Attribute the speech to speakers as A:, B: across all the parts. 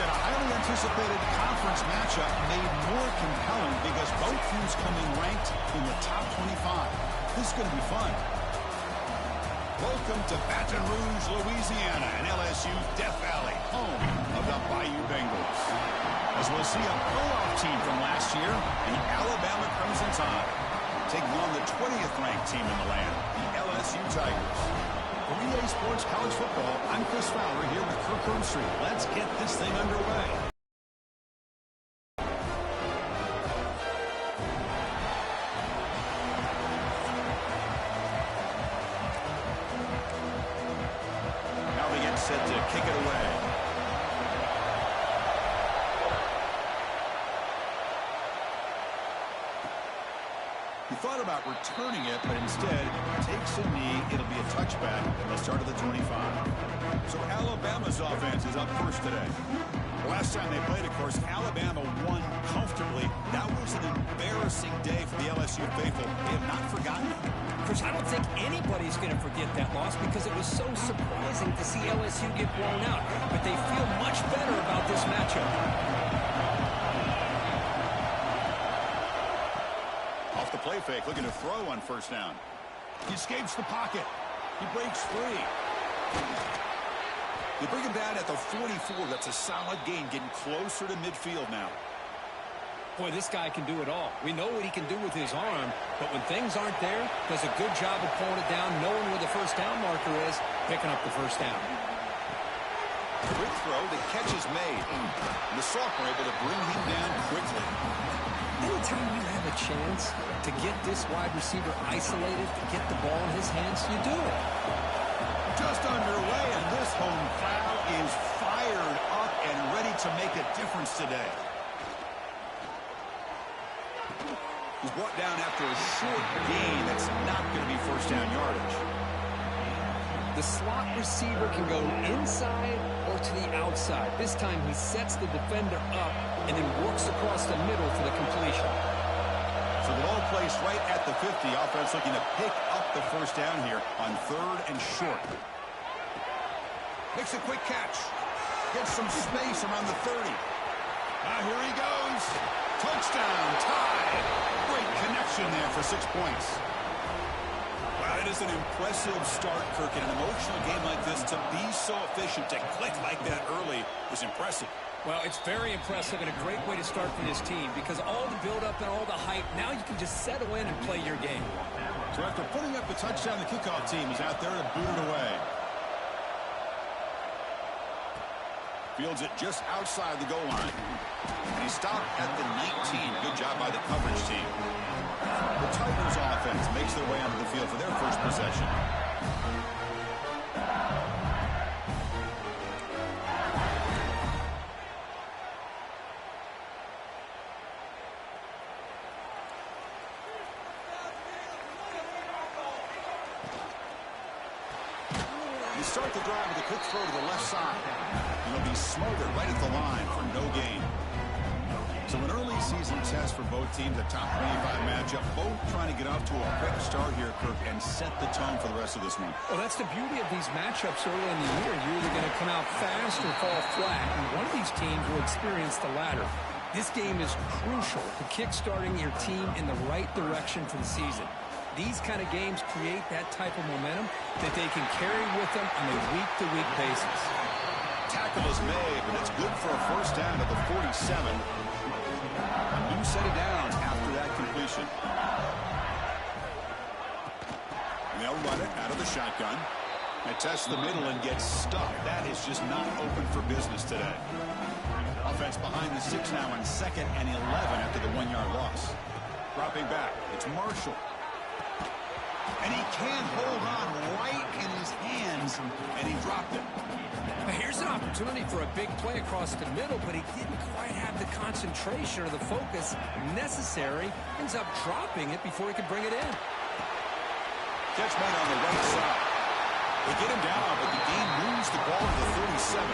A: Instead, a highly anticipated conference matchup made more compelling because both teams come in ranked in the top 25. This is going to be fun. Welcome to Baton Rouge, Louisiana, and LSU Death Valley, home of the Bayou Bengals. As we'll see a playoff team from last year, the Alabama Crimson Tide, taking on the 20th ranked team in the land, the LSU Tigers. For EA Sports College Football, I'm Chris Fowler here with Kirk Herbstreit. Let's get this thing underway. Now they get set to kick it away. He thought about returning it, but instead takes a knee. It'll be a touchback. They'll start at the 25. So Alabama's offense is up first today. The last time they played, of course, Alabama won comfortably. That was an embarrassing day for the LSU faithful. They have not forgotten it.
B: Chris, I don't think anybody's going to forget that loss because it was so surprising to see LSU get blown out. But they feel much better about this matchup.
A: Off the play fake, looking to throw on first down. He escapes the pocket. He breaks free. They bring him down at the 44. That's a solid gain, getting closer to midfield now.
B: Boy, this guy can do it all. We know what he can do with his arm, but when things aren't there, does a good job of pulling it down, knowing where the first down marker is, picking up the first down.
A: Quick throw, the catch is made. And the sophomore able to bring him down quickly.
B: Anytime you have a chance to get this wide receiver isolated, to get the ball in his hands, you do it.
A: Just underway, and this home crowd is fired up and ready to make a difference today. He's brought down after a short gain. That's not going to be first down yardage.
B: The slot receiver can go inside or to the outside. This time he sets the defender up and then works across the middle for the completion.
A: So the ball placed right at the 50. Offense looking to pick up the first down here on 3rd and short. Makes a quick catch. Gets some space around the 30. Here he goes. Touchdown, tie. Great connection there for 6 points. Wow, it is an impressive start, Kirk. In an emotional game like this, to be so efficient, to click like that early is impressive.
B: Well, it's very impressive and a great way to start for this team because all the build-up and all the hype, now you can just settle in and play your game.
A: So after putting up the touchdown, the kickoff team is out there to boot it away. Fields it just outside the goal line. And he stopped at the 19. Good job by the coverage team. The Tigers offense makes their way onto the field for their first possession. You start the drive with a quick throw to the left side. And he'll be smothered right at the line for no gain. So an early season test for both teams, a top 25 matchup. Both trying to get off to a quick start here, Kirk, and set the tone for the rest of this one.
B: Well, that's the beauty of these matchups early in the year. You're either going to come out fast or fall flat, and one of these teams will experience the latter. This game is crucial to kick-starting your team in the right direction for the season. These kind of games create that type of momentum that they can carry with them on a week-to-week basis.
A: Tackle is made, but it's good for a first down at the 47. A new set of downs after that completion. And they'll run it out of the shotgun. They test the middle and get stuck. That is just not open for business today. Offense behind the 6 now on 2nd and 11 after the 1-yard loss. Dropping back, it's Marshall. And he can't hold on right in his hands, and he dropped it.
B: Well, here's an opportunity for a big play across the middle, but he didn't quite have the concentration or the focus necessary. Ends up dropping it before he could bring it in.
A: Catch made on the right side. They get him down, but the game moves the ball to the 37.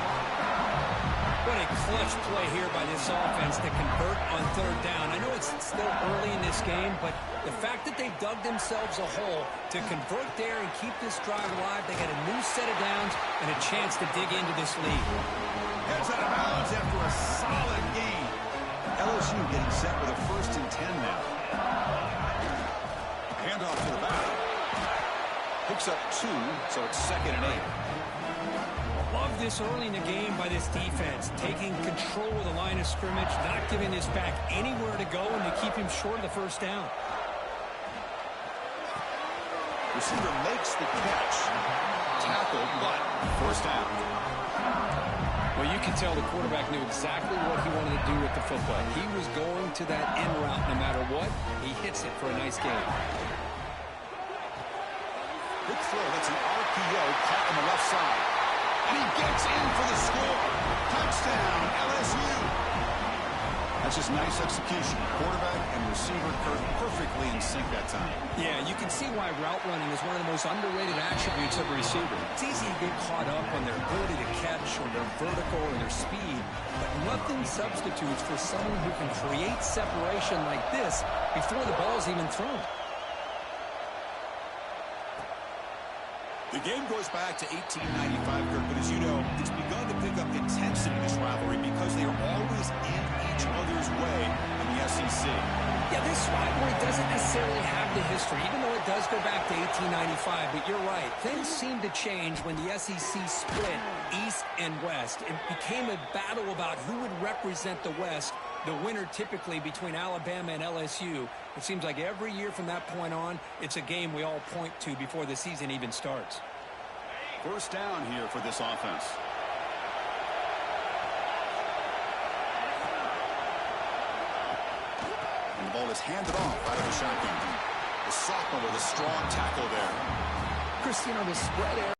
B: What a clutch play here by this offense to convert on third down. I know it's still early in this game, but the fact that they dug themselves a hole to convert there and keep this drive alive, they got a new set of downs and a chance to dig into this lead.
A: Heads out of bounds after a solid gain. LSU getting set with a 1st and 10 now. Handoff to the back. Picks up 2, so it's 2nd and 8.
B: Love this early in the game by this defense, taking control of the line of scrimmage, not giving this back anywhere to go, and to keep him short of the 1st down.
A: Receiver makes the catch. Tackled, but 1st down.
B: Well, you can tell the quarterback knew exactly what he wanted to do with the football. He was going to that in route no matter what. He hits it for a nice gain.
A: Big throw. That's an RPO caught on the left side. And he gets in for the score. Touchdown, LSU. That's just nice execution. Quarterback and receiver perfectly in sync that time.
B: Yeah, you can see why route running is one of the most underrated attributes of a receiver. It's easy to get caught up on their ability to catch or their vertical or their speed, but nothing substitutes for someone who can create separation like this before the ball is even thrown.
A: The game goes back to 1895, Kirk, but as you know, it's begun to pick up intensity in this rivalry because they are always in each other's way in the SEC.
B: Yeah, this rivalry doesn't necessarily have the history, even though it does go back to 1895, but you're right. Things seem to change when the SEC split East and West. It became a battle about who would represent the West, the winner typically between Alabama and LSU. It seems like every year from that point on, it's a game we all point to before the season even starts.
A: 1st down here for this offense. And the ball is handed off out of the shotgun. The sophomore with a strong tackle there.
B: Christian, on the spread area.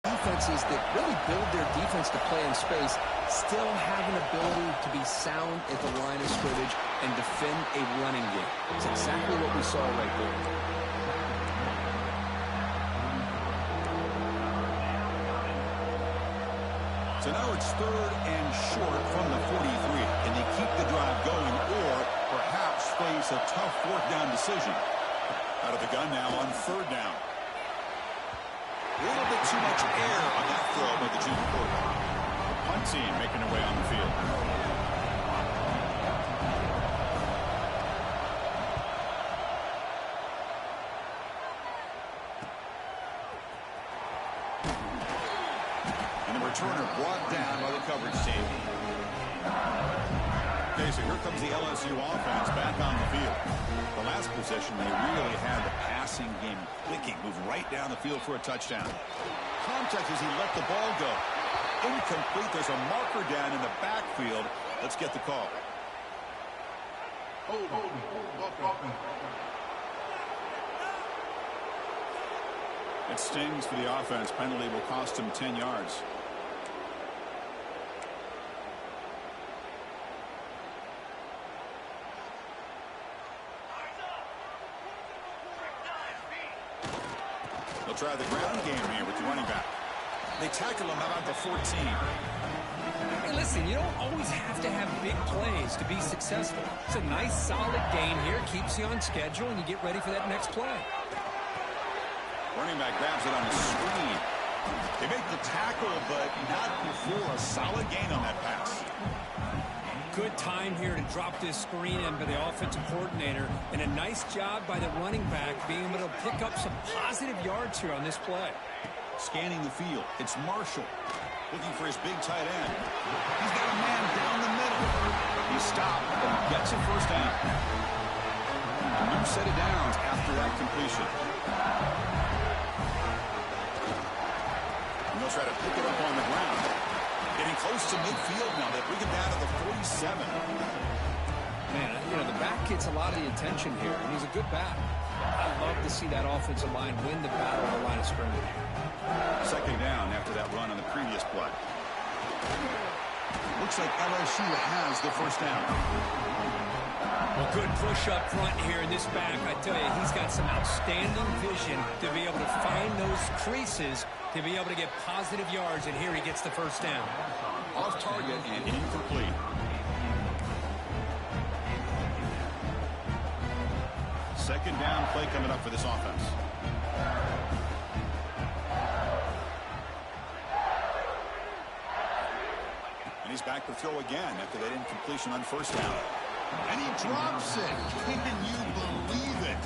B: Defenses that really build their defense to play in space still have an ability to be sound at the line of scrimmage and defend a running game. It's exactly what we saw right there.
A: So now it's 3rd and short from the 43. Can they keep the drive going or perhaps face a tough 4th down decision? Out of the gun now on 3rd down. A little bit too much air on that throw by the junior quarterback. The punt team making their way on the field. And the returner brought down by the coverage team. Okay, so here comes the LSU offense back on the field. The last possession, they really had the passing game clicking, moved right down the field for a touchdown. Contact as he let the ball go. Incomplete. There's a marker down in the backfield. Let's get the call. It stings for the offense. Penalty will cost him 10 yards. They'll try the ground game here with the running back. They tackle him out the 14.
B: Hey, listen, you don't always have to have big plays to be successful. It's a nice, solid gain here. Keeps you on schedule, and you get ready for that next play.
A: Running back grabs it on the screen. They make the tackle, but not before a solid gain on that pass.
B: Good time here to drop this screen in by the offensive coordinator, and a nice job by the running back being able to pick up some positive yards here on this play.
A: Scanning the field, it's Marshall looking for his big tight end. He's got a man down the middle. He stopped, but he gets a 1st down. A new set of downs after that completion. And they'll try to pick it up on the ground. Getting close to midfield now. They bring it down to the 47.
B: Man, you know, the back gets a lot of the attention here, and he's a good back. I love to see that offensive line win the battle on the line of scrimmage.
A: 2nd down after that run on the previous play. Looks like LSU has the 1st down.
B: Well, good push up front here in this back. I tell you, he's got some outstanding vision to be able to find those creases to be able to get positive yards, and here he gets the first down.
A: Off target and incomplete. Second down play coming up for this offense. And he's back to throw again after that incompletion on first down. And he drops it. Can you believe it?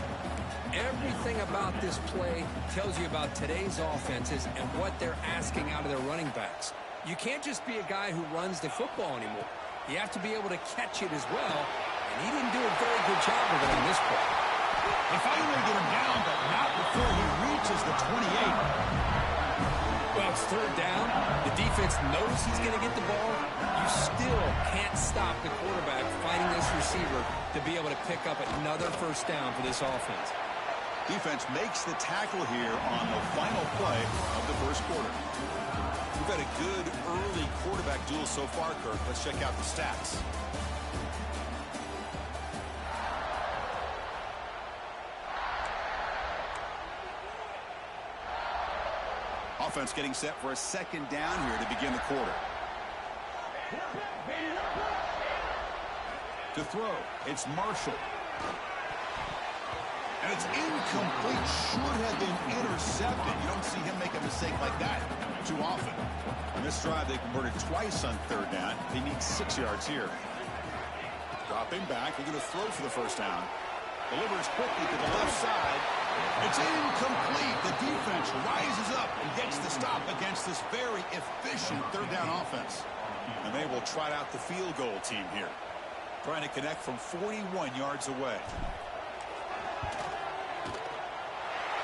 B: Everything about this play tells you about today's offenses and what they're asking out of their running backs. You can't just be a guy who runs the football anymore. You have to be able to catch it as well, and he didn't do a very good job of it on this play.
A: They finally get him down, but not before he reaches the 28.
B: Well, it's third down. The defense knows he's going to get the ball. You still can't stop the quarterback finding this receiver to be able to pick up another first down for this offense.
A: Defense makes the tackle here on the final play of the first quarter. We've had a good early quarterback duel so far, Kirk. Let's check out the stats. Offense getting set for a second down here to begin the quarter. To throw, it's Marshall. And it's incomplete. Should have been intercepted. You don't see him make a mistake like that too often. On this drive, they converted twice on third down. They need 6 yards here. Dropping back. They're going to throw for the first down. Delivers quickly to the left side. It's incomplete. The defense rises up and gets the stop against this very efficient third down offense. And they will trot out the field goal team here, trying to connect from 41 yards away.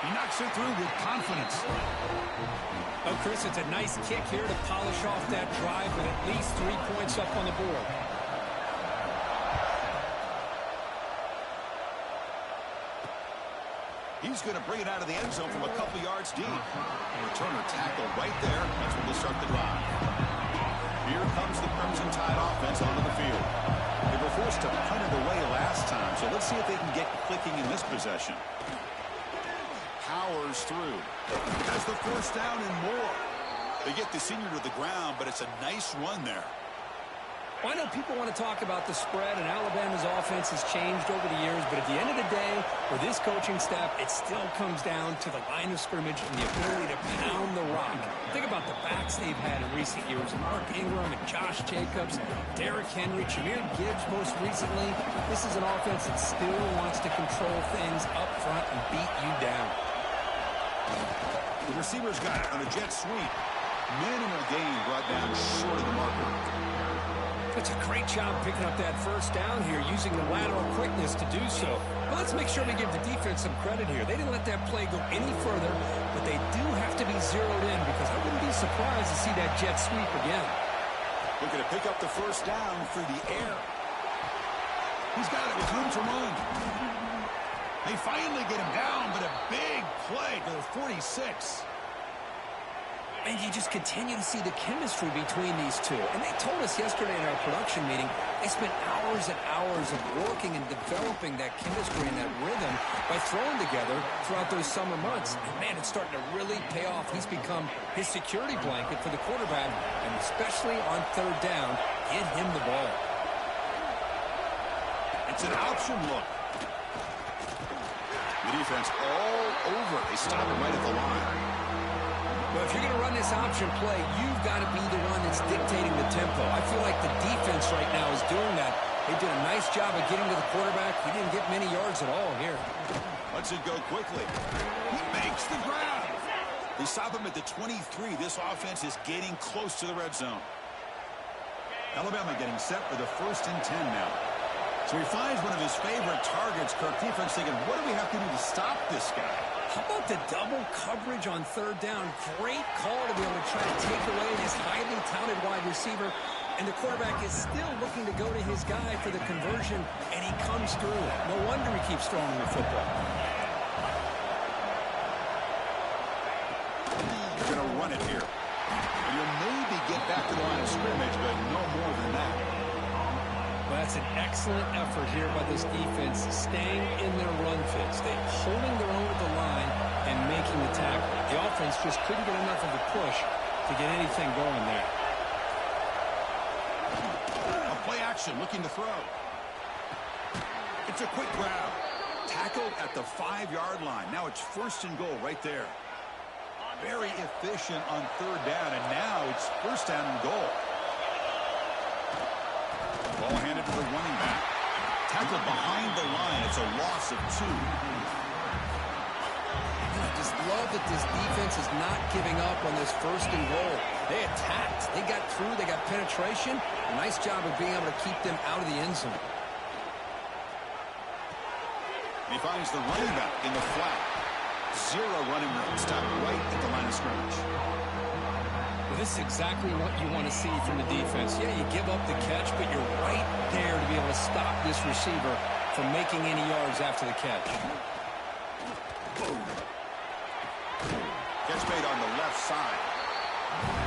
A: He knocks it through with confidence.
B: Oh, Chris, it's a nice kick here to polish off that drive with at least 3 points up on the board.
A: He's going to bring it out of the end zone from a couple yards deep. Returner tackle right there. That's where they start the drive. Here comes the Crimson Tide offense onto the field. They were forced to punt it away last time, so let's see if they can get clicking in this possession. Powers through. Has the first down and more. They get the senior to the ground, but it's a nice run there.
B: Well, I know people want to talk about the spread, and Alabama's offense has changed over the years, but at the end of the day, for this coaching staff, it still comes down to the line of scrimmage and the ability to pound the rock. Think about the backs they've had in recent years. Mark Ingram and Josh Jacobs, Derrick Henry, Jahmyr Gibbs most recently. This is an offense that still wants to control things up front and beat you down.
A: The receiver's got it on a jet sweep. Minimal gain brought down short of the marker.
B: It's a great job picking up that first down here, using the lateral quickness to do so. But let's make sure we give the defense some credit here. They didn't let that play go any further, but they do have to be zeroed in because I wouldn't be surprised to see that jet sweep again.
A: Looking to pick up the first down through the air. He's got it with room to run. They finally get him down, but a big play to the 46.
B: And you just continue to see the chemistry between these two. And they told us yesterday in our production meeting, they spent hours and hours of working and developing that chemistry and that rhythm by throwing together throughout those summer months. And, man, it's starting to really pay off. He's become his security blanket for the quarterback, and especially on third down, get him the ball.
A: It's an option look. The defense all over. They stop it right at the line.
B: Well, if you're going to run this option play, you've got to be the one that's dictating the tempo. I feel like the defense right now is doing that. They did a nice job of getting to the quarterback. He didn't get many yards at all here.
A: Lets it go quickly. He makes the grab. They stop him at the 23. This offense is getting close to the red zone. Alabama getting set for the 1st and 10 now. So he finds one of his favorite targets. Kirk defense thinking, what do we have to do to stop this guy?
B: How about the double coverage on third down? Great call to be able to try to take away this highly touted wide receiver. And the quarterback is still looking to go to his guy for the conversion, and he comes through. No wonder he keeps throwing the football.
A: They're going to run it here. And you'll maybe get back to the line of scrimmage, but no more than that.
B: Well, that's an excellent effort here by this defense, staying in their run fits. They're holding their own at the line and making the tackle. The offense just couldn't get enough of a push to get anything going there.
A: A play action, looking to throw. It's a quick grab. Tackled at the 5-yard line. Now it's 1st and goal right there. Very efficient on 3rd down, and now it's 1st down and goal. Ball handed to the running back. Tackled behind the line. It's a loss of 2.
B: I just love that this defense is not giving up on this 1st and goal. They attacked. They got through. They got penetration. A nice job of being able to keep them out of the end zone.
A: He finds the running back in the flat. 0 running room. Stop right at the line of scrimmage.
B: Well, this is exactly what you want to see from the defense. Yeah, you give up the catch, but you're right there to be able to stop this receiver from making any yards after the catch.
A: Catch made on the left side.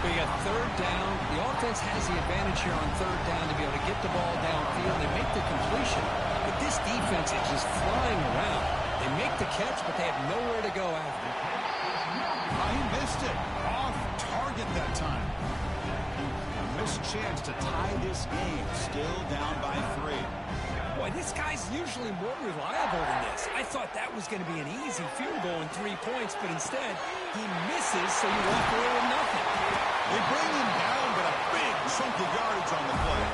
B: We got 3rd down. The offense has the advantage here on 3rd down to be able to get the ball downfield and make the completion. But this defense is just flying around. They make the catch, but they have nowhere to go after.
A: He missed it. Off target that time. A missed chance to tie this game. Still down by 3.
B: Boy, this guy's usually more reliable than this. I thought that was going to be an easy field goal and 3 points, but instead, he misses, so you walk away with nothing.
A: They bring him down, but a big chunk of yardage on the play.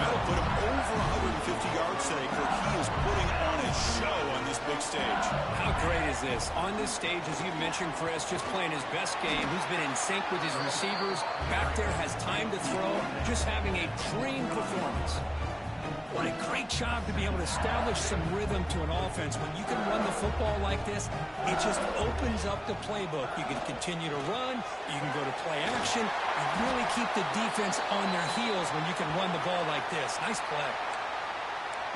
A: That'll put him over 150 yards today, for he is putting on a show on this big stage.
B: How great is this? On this stage, as you mentioned, Chris, just playing his best game. He's been in sync with his receivers. Back there, has time to throw. Just having a dream performance. What a great job to be able to establish some rhythm to an offense. When you can run the football like this, it just opens up the playbook. You can continue to run. You can go to play action. And really keep the defense on their heels when you can run the ball like this. Nice play.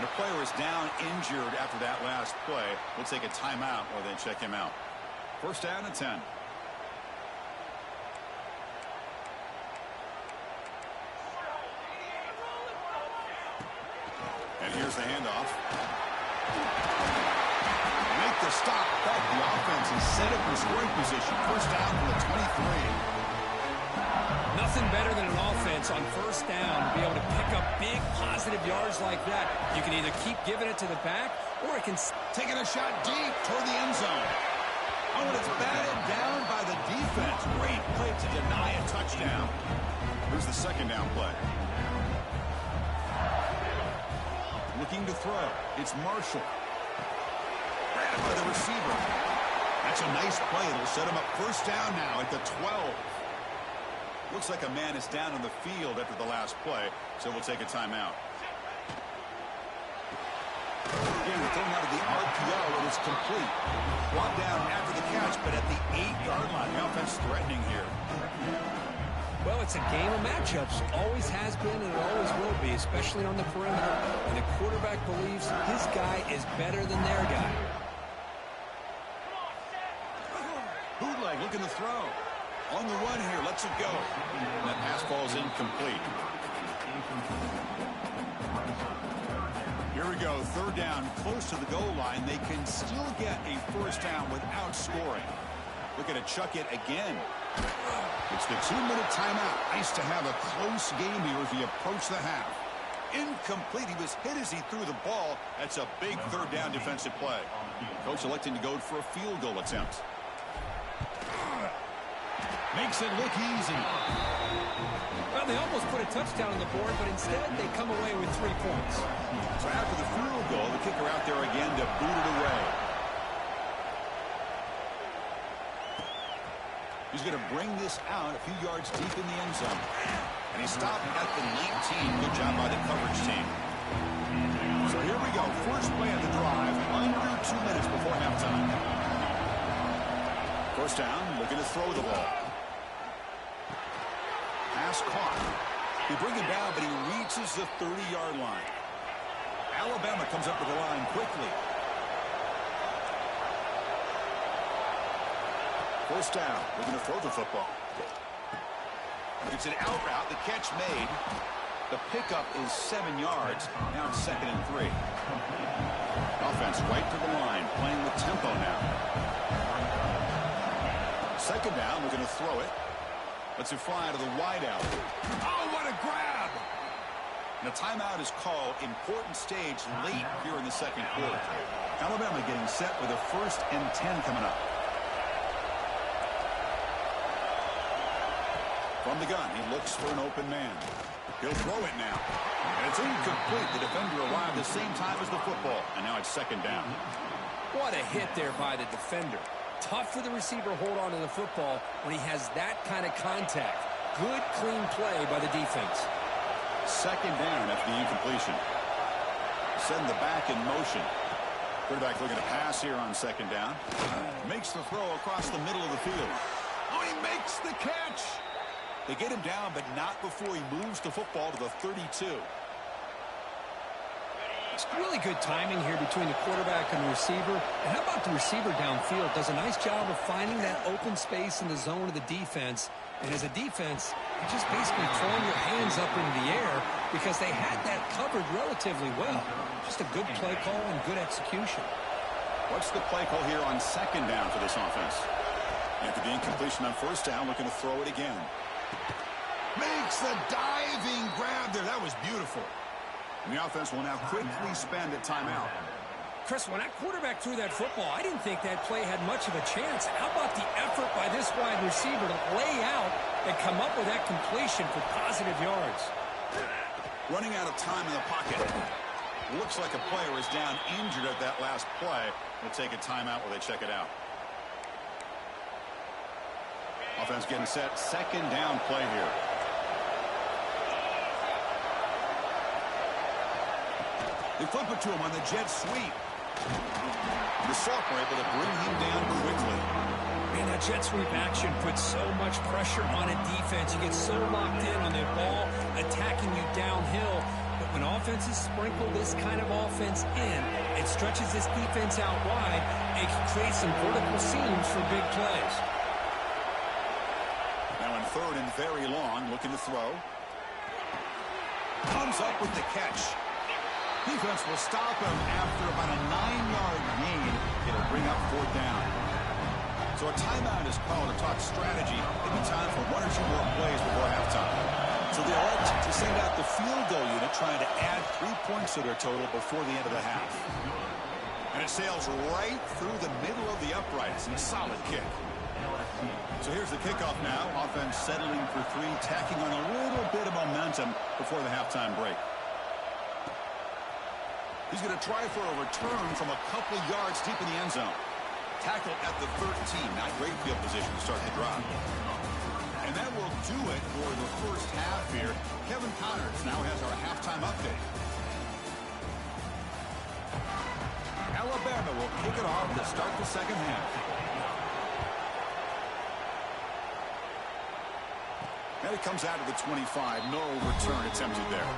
A: And a player is down injured after that last play. We'll take a timeout or then check him out. 1st down and 10. And here's the handoff. Make the stop, but the offense is set up in scoring position. 1st down from the 23.
B: Nothing better than an offense on 1st down to be able to pick up big positive yards like that. You can either keep giving it to the back, or it can...
A: Taking a shot deep toward the end zone. Oh, and it's batted down by the defense. Great play to deny a touchdown. Here's the 2nd down play. Looking to throw. It's Marshall. Grabbed by the receiver. That's a nice play. It'll set him up 1st down now at the 12. Looks like a man is down on the field after the last play, so we'll take a timeout. Again, we're thrown out of the RPO, and it's complete. Brought down after the catch, but at the 8-yard line. The offense threatening here.
B: Well, it's a game of matchups. Always has been and it always will be, especially on the perimeter. When the quarterback believes his guy is better than their guy.
A: Bootleg looking to throw. On the run here, lets it go. And that pass falls incomplete. Here we go, 3rd down, close to the goal line. They can still get a 1st down without scoring. Looking to chuck it again. It's the 2-minute timeout. Nice to have a close game here as we approach the half. Incomplete. He was hit as he threw the ball. That's a big 3rd down defensive play. Coach electing to go for a field goal attempt. Makes it look easy.
B: Well, they almost put a touchdown on the board, but instead they come away with 3 points.
A: So after the field goal, the kicker out there again to boot it away. He's going to bring this out a few yards deep in the end zone. And he stopped at the 19. Good job by the coverage team. So here we go. First play of the drive. Under 2 minutes before halftime. 1st down, looking to throw the ball. Pass caught. They bring him down, but he reaches the 30-yard line. Alabama comes up to the line quickly. 1st down, looking to throw the football. It's an out route, the catch made. The pickup is 7 yards. Now it's 2nd and 3. Offense right to the line, playing with tempo now. 2nd down, we're going to throw it. Let's it fly to the wideout. Oh, what a grab! And a timeout is called. Important stage late here in the 2nd quarter. Alabama getting set with a 1st and 10 coming up. From the gun, he looks for an open man. He'll throw it now. And it's incomplete. The defender arrived the same time as the football. And now it's 2nd down.
B: What a hit there by the defender. Tough for the receiver to hold on to the football when he has that kind of contact. Good, clean play by the defense.
A: 2nd down after the incompletion. Send the back in motion. Quarterback looking to pass here on 2nd down. Makes the throw across the middle of the field. Oh, he makes the catch. They get him down, but not before he moves the football to the 32.
B: It's really good timing here between the quarterback and the receiver. And how about the receiver downfield? Does a nice job of finding that open space in the zone of the defense. And as a defense, you're just basically throwing your hands up into the air because they had that covered relatively well. Just a good play call and good execution.
A: What's the play call here on 2nd down for this offense? After the incompletion on 1st down, looking to throw it again. Makes the diving grab there. That was beautiful. And the offense will now quickly spend a timeout.
B: Chris, when that quarterback threw that football, I didn't think that play had much of a chance. How about the effort by this wide receiver to lay out and come up with that completion for positive yards?
A: Running out of time in the pocket. Looks like a player is down injured at that last play. We'll take a timeout while they check it out. Offense getting set. 2nd down play here. They flip it to him on the jet sweep. The sophomore able to bring him down quickly.
B: Man, that jet sweep action puts so much pressure on a defense. You get so locked in on the ball attacking you downhill. But when offenses sprinkle this kind of offense in, it stretches this defense out wide and can create some vertical seams for big plays.
A: Now in 3rd and very long, looking to throw. Comes up with the catch. Defense will stop him after about a 9-yard gain. It'll bring up 4th down. So a timeout is called to talk strategy. Maybe time for 1 or 2 more plays before halftime. So they elect to send out the field goal unit, trying to add 3 points to their total before the end of the half. And it sails right through the middle of the uprights, and a solid kick. So here's the kickoff now. Offense settling for 3, tacking on a little bit of momentum before the halftime break. He's going to try for a return from a couple yards deep in the end zone. Tackle at the 13. Not great field position to start the drive. And that will do it for the first half here. Kevin Connors now has our halftime update. Alabama will kick it off to start the 2nd half. And it comes out of the 25. No return attempted there.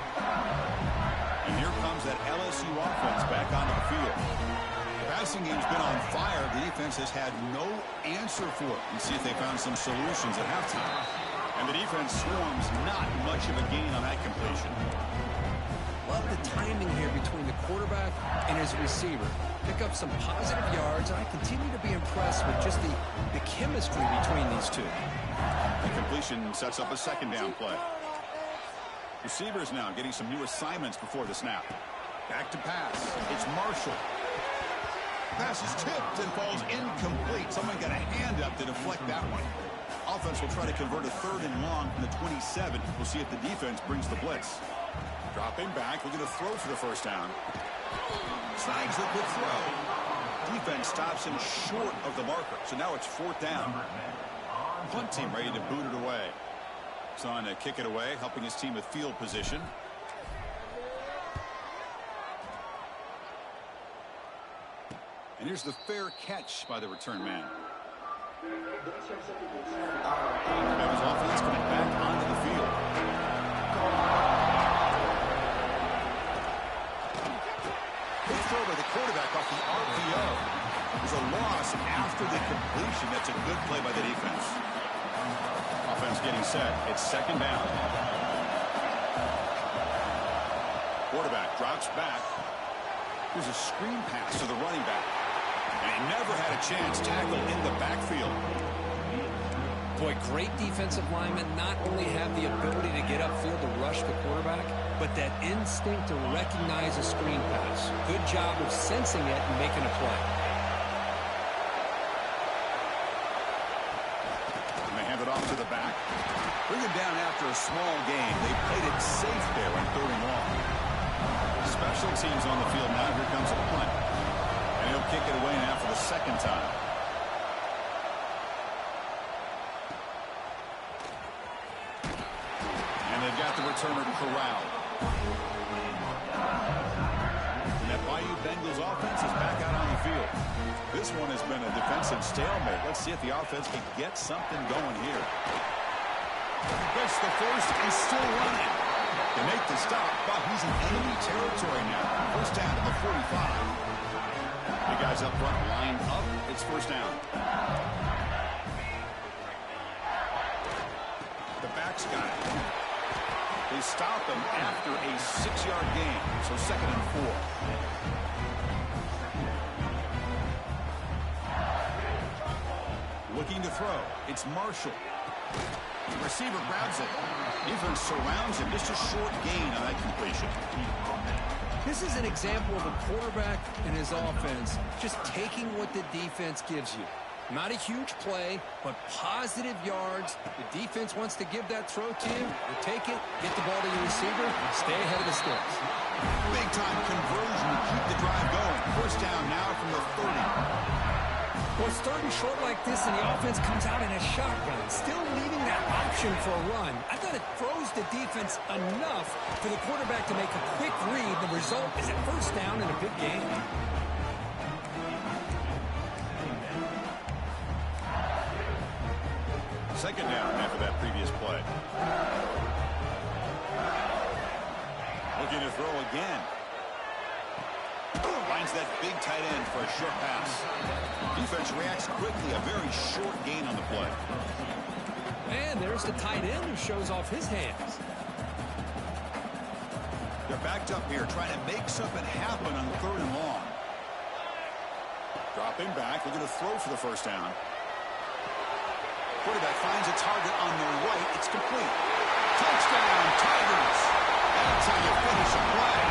A: And here comes that LSU offense back onto the field. The passing game's been on fire. The defense has had no answer for it. Let's see if they found some solutions at halftime. And the defense swarms, not much of a gain on that completion.
B: Love the timing here between the quarterback and his receiver. Pick up some positive yards, and I continue to be impressed with just the chemistry between these two.
A: The completion sets up a 2nd down play. Receivers now getting some new assignments before the snap. Back to pass. It's Marshall. Pass is tipped and falls incomplete. Someone got a hand up to deflect that one. Offense will try to convert a 3rd and long from the 27. We'll see if the defense brings the blitz. Dropping back. We're going to throw for the 1st down. Snags a good throw. Defense stops him short of the marker. So now it's 4th down. Punt team ready to boot it away. He's on to kick it away, helping his team with field position. And here's the fair catch by the return man. Alabama's offense coming back onto the field. Good throw by the quarterback off the RPO. It was a loss after the completion. That's a good play by the defense. Offense getting set. It's 2nd down. Quarterback drops back. Here's a screen pass to the running back. And he never had a chance tackled in the backfield.
B: Boy, great defensive linemen not only have the ability to get upfield to rush the quarterback, but that instinct to recognize a screen pass. Good job of sensing it and making a play.
A: And they hand it off to the back. Bring him down after a small gain. They played it safe there on 3rd and long. Special teams on the field now. Here comes a punt. And he'll kick it away now for the 2nd time. And they've got the returner corralled. And that Bayou Bengals offense is back out on the field. This one has been a defensive stalemate. Let's see if the offense can get something going here. Gets the first and still running. They make the stop, but he's in enemy territory now. First down to the 45. The guys up front lined up. It's first down. The back's got it. They stop him after a 6-yard gain, so 2nd and 4. Looking to throw. It's Marshall. The receiver grabs it. Defense surrounds him. Just a short gain on that completion.
B: This is an example of a quarterback and his offense just taking what the defense gives you. Not a huge play, but positive yards. The defense wants to give that throw to you. You take it, get the ball to your receiver, stay ahead of the sticks.
A: Big-time conversion to keep the drive going. First down now from the 30.
B: Well, it's 3rd and short like this, and the offense comes out in a shotgun, still leaving that option for a run. I thought it throws the defense enough for the quarterback to make a quick read. The result is a first down and a big gain.
A: Second down after that previous play. Looking to throw again. Finds that big tight end for a short pass. Defense reacts quickly. A very short gain on the play.
B: And there's the tight end who shows off his hands.
A: They're backed up here trying to make something happen on 3rd and long. Dropping back. Looking to throw for the first down. Quarterback finds a target on the right. It's complete. Touchdown, Tigers. That's how you finish a play.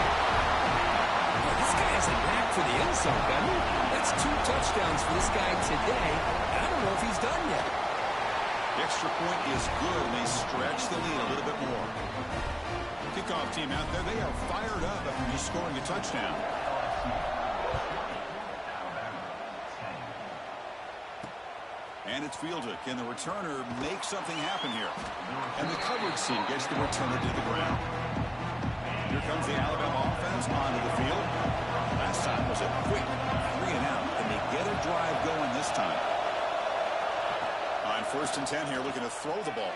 B: This guy has a knack for the end zone, doesn't he? That's 2 touchdowns for this guy today. I don't know if he's done yet.
A: The extra point is good, and they stretch the lead a little bit more. Kickoff team out there, they are fired up after just scoring a touchdown. And it's fielded. Can the returner make something happen here? And the coverage team gets the returner to the ground. Here comes the Alabama offense onto the field. Last time was a quick 3 and out. And they get a drive going this time. On 1st and 10 here, looking to throw the ball.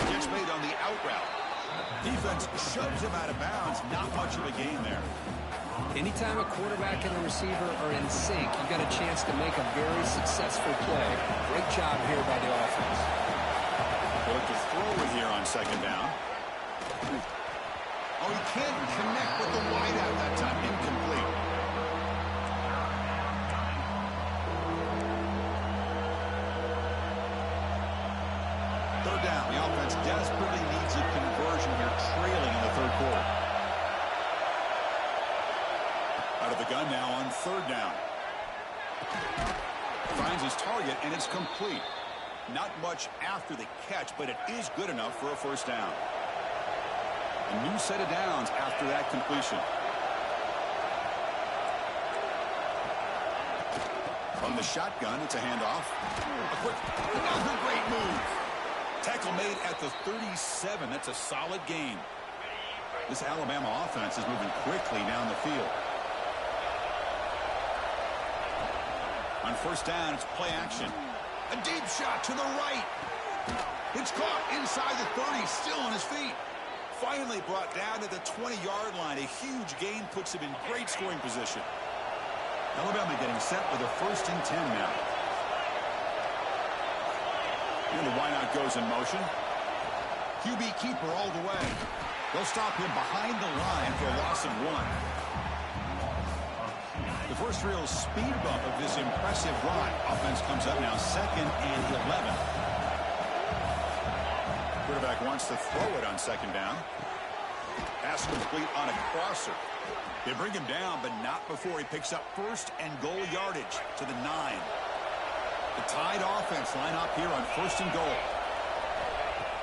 A: Gets made on the out route. Defense shoves him out of bounds. Not much of a gain there.
B: Anytime a quarterback and a receiver are in sync, you got a chance to make a very successful play. Great job here by the offense.
A: Look to throw it here on 2nd down. Oh, he can't connect with the wideout that time. Incomplete. Third down. The offense desperately needs a conversion here, trailing in the 3rd quarter. Out of the gun now on 3rd down. Finds his target, and it's complete. Not much after the catch, but it is good enough for a first down. A new set of downs after that completion. From the shotgun, it's a handoff. Another great move. Tackle made at the 37. That's a solid gain. This Alabama offense is moving quickly down the field. On 1st down, it's play action. A deep shot to the right. It's caught inside the 30, still on his feet. Finally brought down to the 20-yard line. A huge gain puts him in great scoring position. Alabama getting set with a 1st and 10 now. And the wideout goes in motion. QB keeper all the way. They'll stop him behind the line for a loss of 1. The first real speed bump of this impressive run. Offense comes up now 2nd and 11. Quarterback wants to throw it on 2nd down. Pass complete on a crosser. They bring him down, but not before he picks up 1st and goal yardage to the 9. The Tide offense line up here on 1st and goal.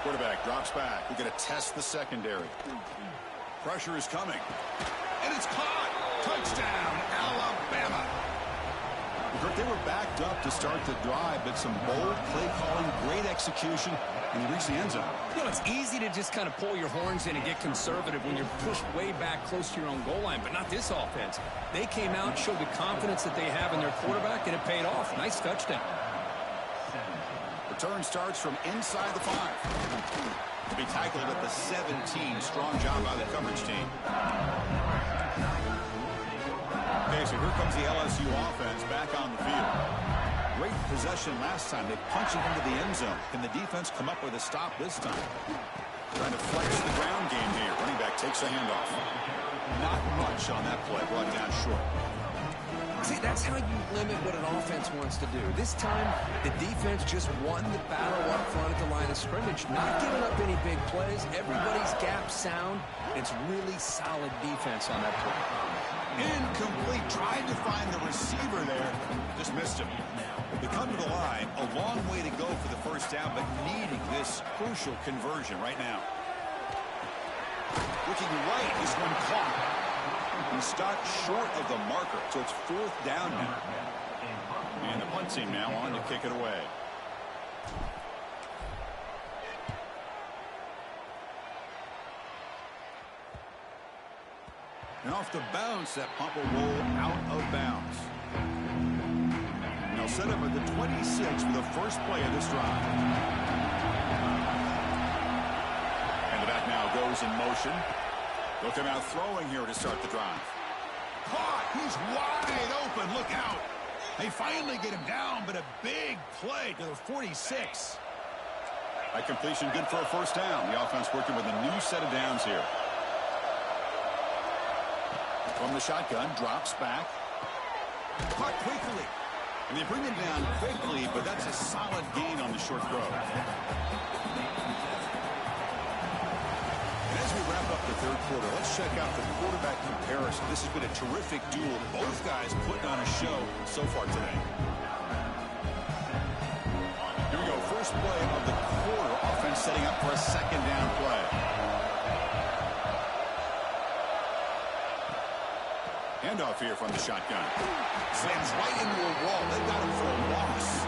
A: Quarterback drops back. We're going to test the secondary. Pressure is coming. And it's caught. Touchdown, Alabama. They were backed up to start the drive, but some bold play calling, great execution, and he reached the end zone.
B: You know, it's easy to just kind of pull your horns in and get conservative when you're pushed way back close to your own goal line, but not this offense. They came out, showed the confidence that they have in their quarterback, and it paid off. Nice touchdown.
A: Return starts from inside the 5. To be tackled at the 17. Strong job by the coverage team. Okay, so here comes the LSU offense back on the field. Great possession last time. They punched it into the end zone. Can the defense come up with a stop this time? Trying to flex the ground game here. Running back takes a handoff. Not much on that play. Brought down short.
B: See, that's how you limit what an offense wants to do. This time, the defense just won the battle up front at the line of scrimmage, not giving up any big plays. Everybody's gap sound. It's really solid defense on that play.
A: Incomplete. Tried to find the receiver there. Just missed him. They come to the line. A long way to go for the 1st down, but needing this crucial conversion right now. Looking right is one caught. He stopped short of the marker, so it's 4th down now. And the punt team now on to kick it away. And off the bounce, that punt will roll out of bounds. Now set up at the 26 for the first play of this drive. And the back now goes in motion. They'll come out throwing here to start the drive. Caught! He's wide open. Look out! They finally get him down, but a big play to the 46. That completion good for a 1st down. The offense working with a new set of downs here. From the shotgun, drops back. Caught quickly. And they bring him down quickly, but that's a solid gain on the short throw. As we wrap up the 3rd quarter, let's check out the quarterback comparison. This has been a terrific duel. Both guys putting on a show so far today. Here we go. First play of the quarter. Offense setting up for a 2nd down play. Handoff here from the shotgun. Slams right into a wall. They got him for a loss.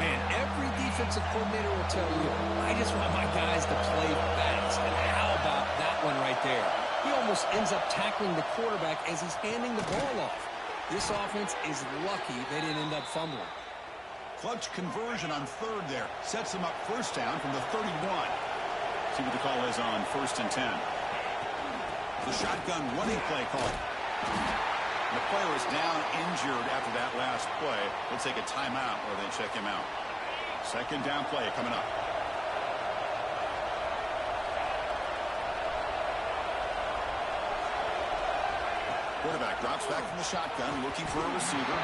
B: Man, every defensive coordinator will tell you, I just want my guys to play fast. And how about that one right there? He almost ends up tackling the quarterback as he's handing the ball off. This offense is lucky they didn't end up fumbling.
A: Clutch conversion on 3rd there. Sets him up 1st down from the 31. See what the call is on 1st and 10. The shotgun running play call. The player is down injured after that last play. They'll take a timeout or they check him out. 2nd down play coming up. Quarterback drops back from the shotgun, looking for a receiver.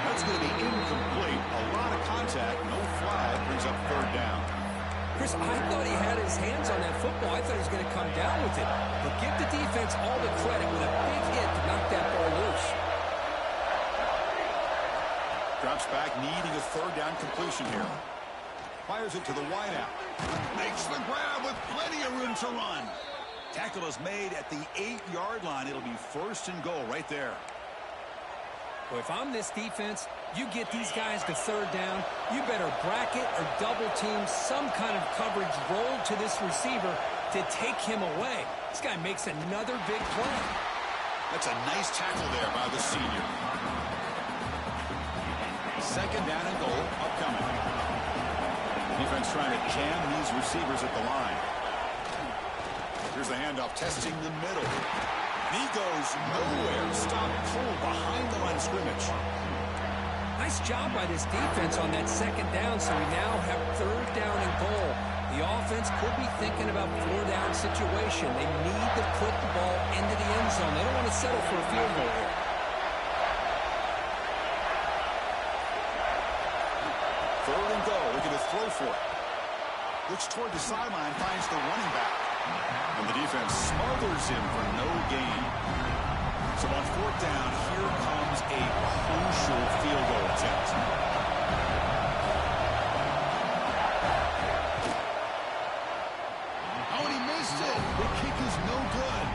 A: That's going to be incomplete. A lot of contact, no flag, brings up 3rd down.
B: Chris, I thought he had his hands on that football. I thought he was going to come down with it. But give the defense all the credit with a big hit to knock that ball loose.
A: Drops back, needing a 3rd down completion here. Fires it to the wideout. Makes the grab with plenty of room to run. Tackle is made at the 8-yard line. It'll be 1st and goal right there.
B: Well, if I'm this defense, you get these guys to 3rd down, you better bracket or double team some kind of coverage roll to this receiver to take him away. This guy makes another big play.
A: That's a nice tackle there by the senior. 2nd down and goal upcoming. Defense trying to jam these receivers at the line. Here's the handoff, testing the middle. He goes nowhere. Stop cold behind the line of scrimmage.
B: Nice job by this defense on that 2nd down, so we now have 3rd down and goal. The The offense could be thinking about four-down situation. They need to put the ball into the end zone. They don't want to settle for a field goal here.
A: Third and goal. Looking to throw for it. Looks toward the sideline, finds the running back. And the defense smothers him for no gain. So on fourth down, here comes a crucial field goal attempt. Oh, and he missed it. The kick is no good.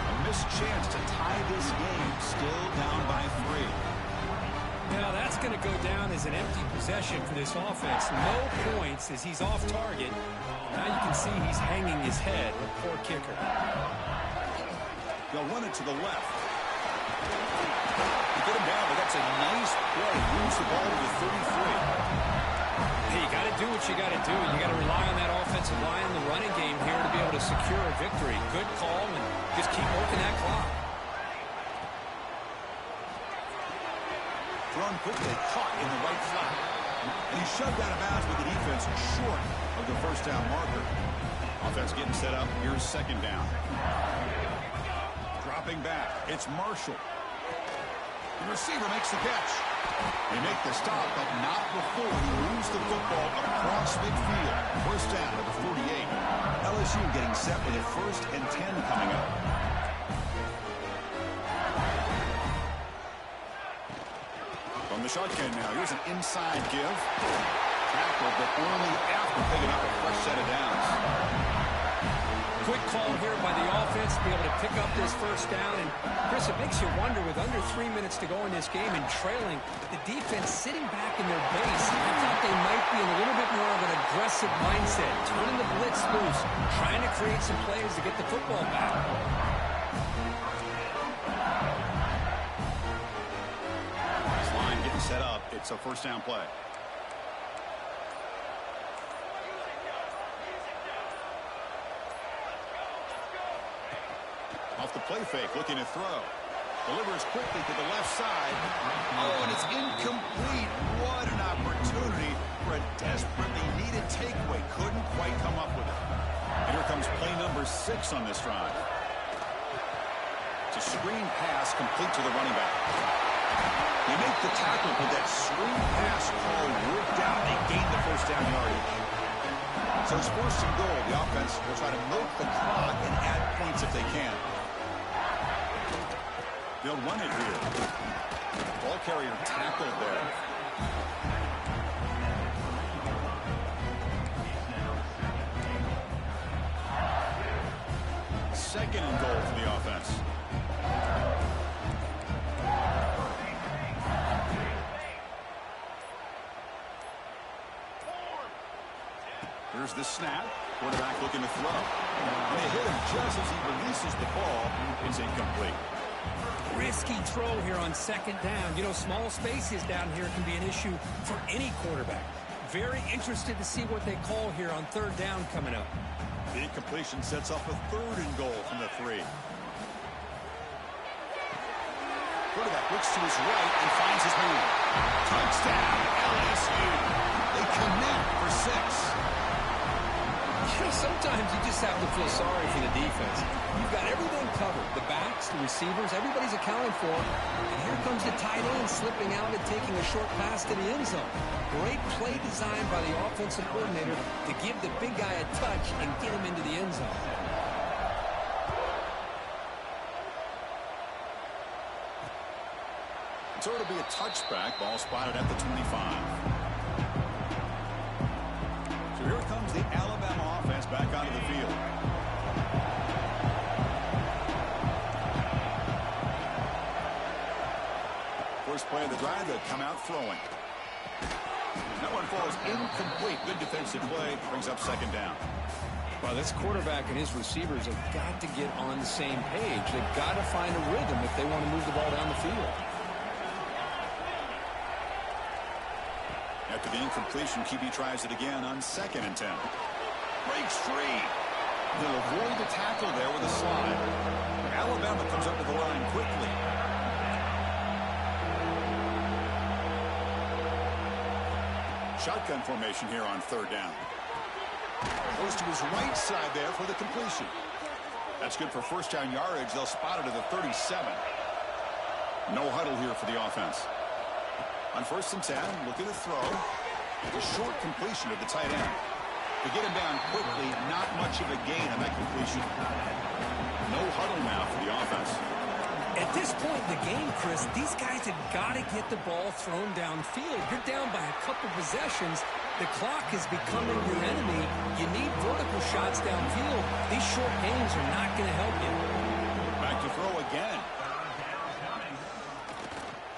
A: A missed chance to tie this game. Still down by 3.
B: Now that's going to go down as an empty possession for this offense. No points as he's off target. Now you can see he's hanging his head. A poor kicker.
A: They'll run it to the left. You get him down, but that's a nice play. Moves the ball to the 33.
B: Hey, you got to do what you got to do. You got to rely on that offensive line, the running game here to be able to secure a victory. Good call, and just keep working that clock.
A: Thrown quickly, caught in the right flat. And he's shoved out of bounds with the defense short of the first down marker. Offense getting set up. Here's second down. Dropping back. It's Marshall. The receiver makes the catch. They make the stop, but not before he moves the football across midfield. First down at the 48. LSU getting set with a 1st and 10 coming up. From the shotgun now, here's an inside give. Tackle, but only after picking up a fresh set of downs.
B: Quick call here by the offense to be able to pick up this first down. And, Chris, it makes you wonder, with under 3 minutes to go in this game and trailing, the defense sitting back in their base. I thought they might be in a little bit more of an aggressive mindset, turning the blitz loose, trying to create some plays to get the football back.
A: Set up. It's a first down play. Off the play fake, looking to throw. Delivers quickly to the left side. Oh, and it's incomplete. What an opportunity for a desperately needed takeaway. Couldn't quite come up with it. And here comes play number 6 on this drive. It's a screen pass complete to the running back. They make the tackle, but that screen pass call worked out. They gain the first down yardage. So it's 1st and goal. The offense will try to milk the clock and add points if they can. They'll run it here. Ball carrier tackled there. Second and goal for the offense. Here's the snap. Quarterback looking to throw. And they hit him just as he releases the ball. It's incomplete.
B: Risky throw here on second down. You know, small spaces down here can be an issue for any quarterback. Very interested to see what they call here on third down coming up.
A: The incompletion sets up a 3rd and goal from the 3. Quarterback looks to his right and finds his move. Touchdown, LSU. They connect for 6.
B: Sometimes you just have to feel sorry for the defense. You've got everyone covered. The backs, the receivers, everybody's accounted for. And here comes the tight end slipping out and taking a short pass to the end zone. Great play design by the offensive coordinator to give the big guy a touch and get him into the end zone.
A: So it'll be a touchback. Ball spotted at the 25. So here comes the Alabama offense back onto the field. First play of the drive, they'll come out throwing. That one falls incomplete. Good defensive play. Brings up second down.
B: Well, this quarterback and his receivers have got to get on the same page. They've got to find a rhythm if they want to move the ball down the field.
A: After the incompletion, QB tries it again on 2nd and 10. Breaks free. They'll avoid the tackle there with a slide. Alabama comes up to the line quickly. Shotgun formation here on 3rd down. Goes to his right side there for the completion. That's good for first down yardage. They'll spot it at the 37. No huddle here for the offense. On 1st and 10, look at the throw. The short completion of the tight end. To get him down quickly, not much of a gain on that completion. No huddle now for the offense.
B: At this point in the game, Chris, these guys have got to get the ball thrown downfield. You're down by a couple possessions. The clock is becoming your enemy. You need vertical shots downfield. These short games are not going to help you.
A: Back to throw again.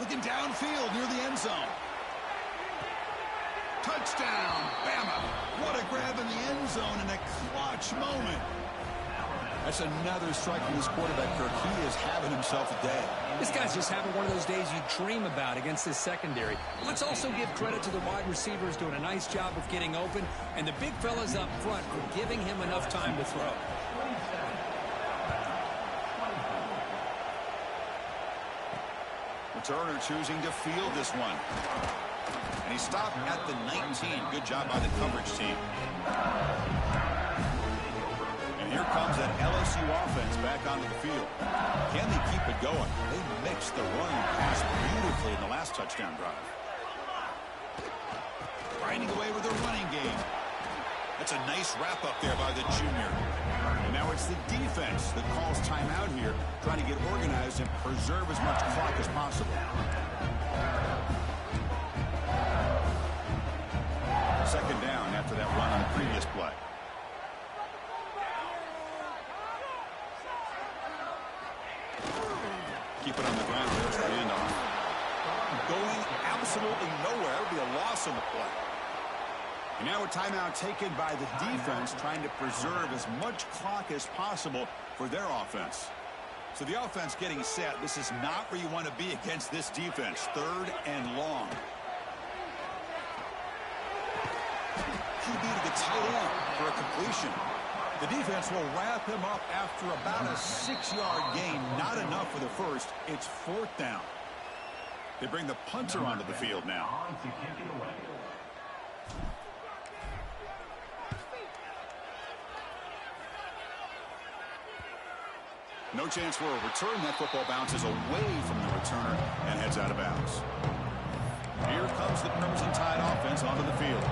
A: Looking downfield near the end zone. Touchdown, Bama. What a grab in the end zone in a clutch moment. That's another strike from this quarterback, Kirk. He is having himself a day.
B: This guy's just having one of those days you dream about against this secondary. Let's also give credit to the wide receivers doing a nice job of getting open, and the big fellas up front for giving him enough time to throw.
A: Turner choosing to field this one. And he stopped at the 19. Good job by the coverage team. And here comes that LSU offense back onto the field. Can they keep it going? They mixed the run and pass beautifully in the last touchdown drive. Grinding away with their running game. That's a nice wrap up there by the junior. And now it's the defense that calls timeout here, trying to get organized and preserve as much clock as possible. Second down after that run on the previous play. Keep it on the ground. There's the handoff. Going absolutely nowhere. It would be a loss on the play. And now a timeout taken by the defense, trying to preserve as much clock as possible for their offense. So the offense getting set. This is not where you want to be against this defense. 3rd and long. QB to the tight end for a completion. The defense will wrap him up after about a 6-yard gain. Not enough for the first. It's 4th down. They bring the punter onto the field now. No chance for a return. That football bounces away from the returner and heads out of bounds. Here comes the Crimson Tide offense onto the field.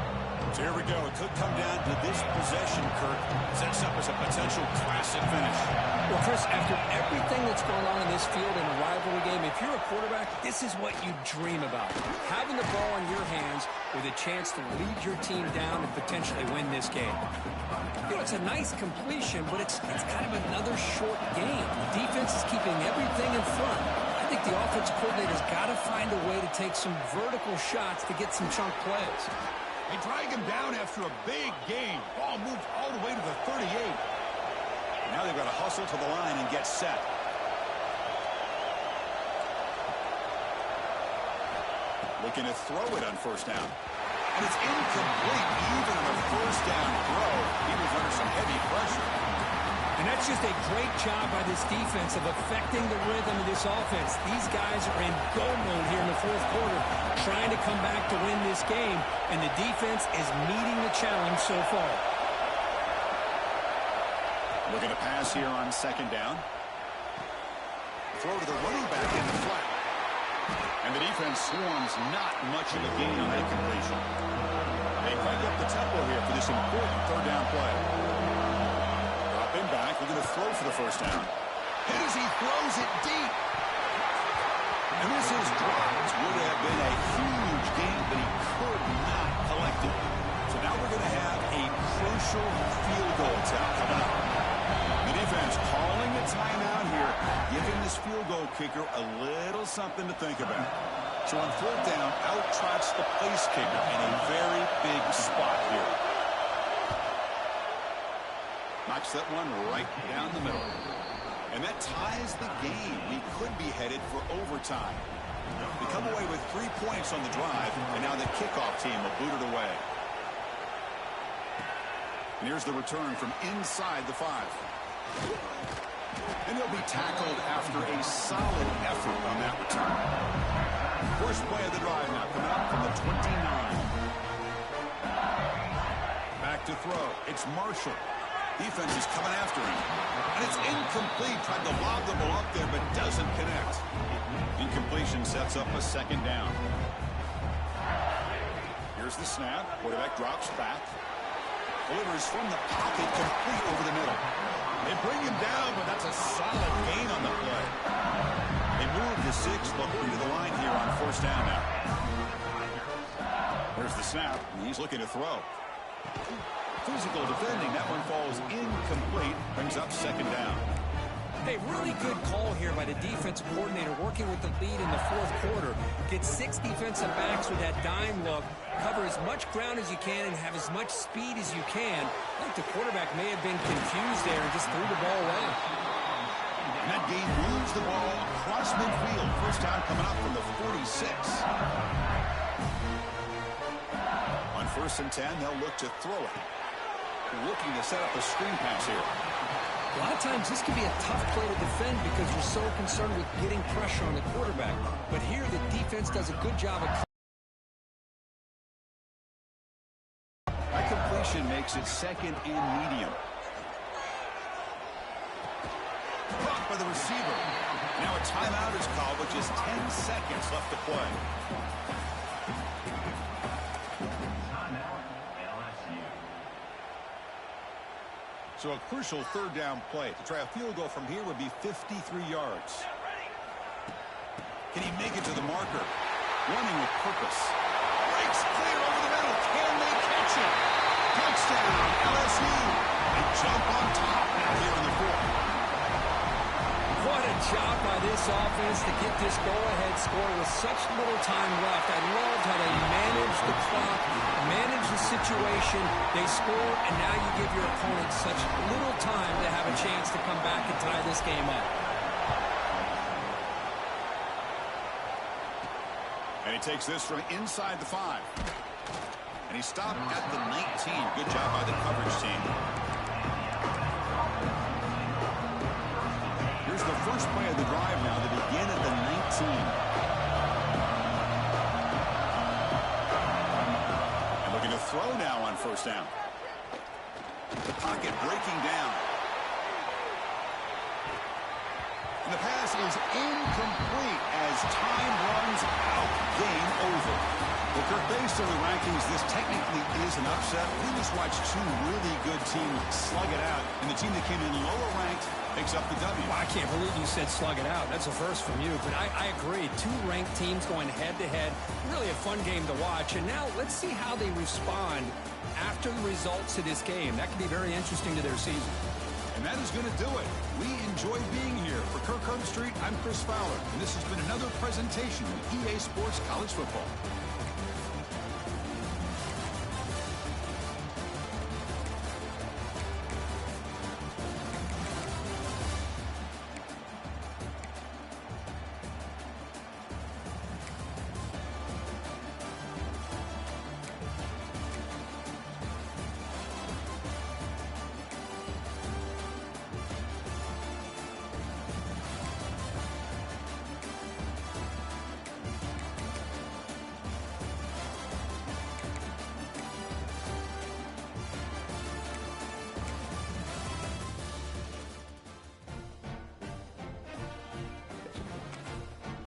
A: So here we go. It could come down to this possession, Kirk. Sets up as a potential classic finish.
B: Well, Chris, after everything that's going on in this field in a rivalry game, if you're a quarterback, this is what you dream about. Having the ball in your hands with a chance to lead your team down and potentially win this game. You know, it's a nice completion, but it's kind of another short game. The defense is keeping everything in front. I think the offensive coordinator's got to find a way to take some vertical shots to get some chunk plays.
A: They drag him down after a big gain. Ball moved all the way to the 38. Now they've got to hustle to the line and get set. Looking to throw it on 1st down. And it's incomplete. Even on a 1st down throw, he was under some heavy pressure.
B: And that's just a great job by this defense of affecting the rhythm of this offense. These guys are in go mode here in the 4th quarter, trying to come back to win this game, and the defense is meeting the challenge so far.
A: Looking to pass here on 2nd down. Throw to the running back in the flat. And the defense swarms not much of a gain on that completion. They crank up the tempo here for this important 3rd down play. Dropping back, we're going to throw for the 1st down. Hit as he throws it deep. And this is dropped. Would have been a huge gain, but he could not collect it. So now we're going to have a crucial field goal attempt coming up. The defense calling a timeout here, giving this field goal kicker a little something to think about. So on 4th down, out trots the place kicker in a very big spot here. Knocks that one right down the middle. And that ties the game. We could be headed for overtime. They come away with 3 points on the drive, and now the kickoff team will boot it away. And here's the return from inside the 5. And he'll be tackled after a solid effort on that return. First play of the drive now coming up from the 29. Back to throw. It's Marshall. Defense is coming after him. And it's incomplete. Tried to lob the ball up there, but doesn't connect. Incompletion sets up a second down. Here's the snap. Quarterback drops back. Delivers from the pocket, complete over the middle. They bring him down, but that's a solid gain on the play. They move to 6, looking to the line here on first down now. There's the snap, and he's looking to throw. Physical defending. That one falls incomplete. Brings up second down.
B: Hey, really good call here by the defensive coordinator working with the lead in the fourth quarter. Get 6 defensive backs with that dime look. Cover as much ground as you can and have as much speed as you can. I think the quarterback may have been confused there and just threw the ball away.
A: And that game moves the ball across midfield. First down coming up from the 46. On 1st and 10, they'll look to throw it. Looking to set up a screen pass here.
B: A lot of times this can be a tough play to defend because you're so concerned with getting pressure on the quarterback. But here the defense does a good job of...
A: That completion makes it second and medium. Caught by the receiver. Now a timeout is called with just 10 seconds left to play. So a crucial third down play. To try a field goal from here would be 53 yards. Can he make it to the marker? Running with purpose. Breaks clear over the middle. Can they catch it? Touchdown, LSU. They jump on top now here in the fourth.
B: What a job by this offense to get this go-ahead score with such little time left. I loved how they managed the clock, managed the situation. They scored, and now you give your opponent such little time to have a chance to come back and tie this game up.
A: And he takes this from inside the 5. And he stopped at the 19. Good job by the coverage team. Here's the first play of the drive now. They begin at the 19. And looking to throw now on first down. The pocket breaking down. And the pass is incomplete as time runs out. Game over. Well, Kirk, based on the rankings, this technically is an upset. We just watched 2 really good teams slug it out, and the team that came in lower ranked picks up the W.
B: Well, I can't believe you said slug it out. That's a first from you, but I agree. 2 ranked teams going head-to-head. Really a fun game to watch. And now let's see how they respond after the results of this game. That could be very interesting to their season.
A: And that is going to do it. We enjoy being here. For Kirk Street, I'm Chris Fowler, and this has been another presentation of EA Sports College Football.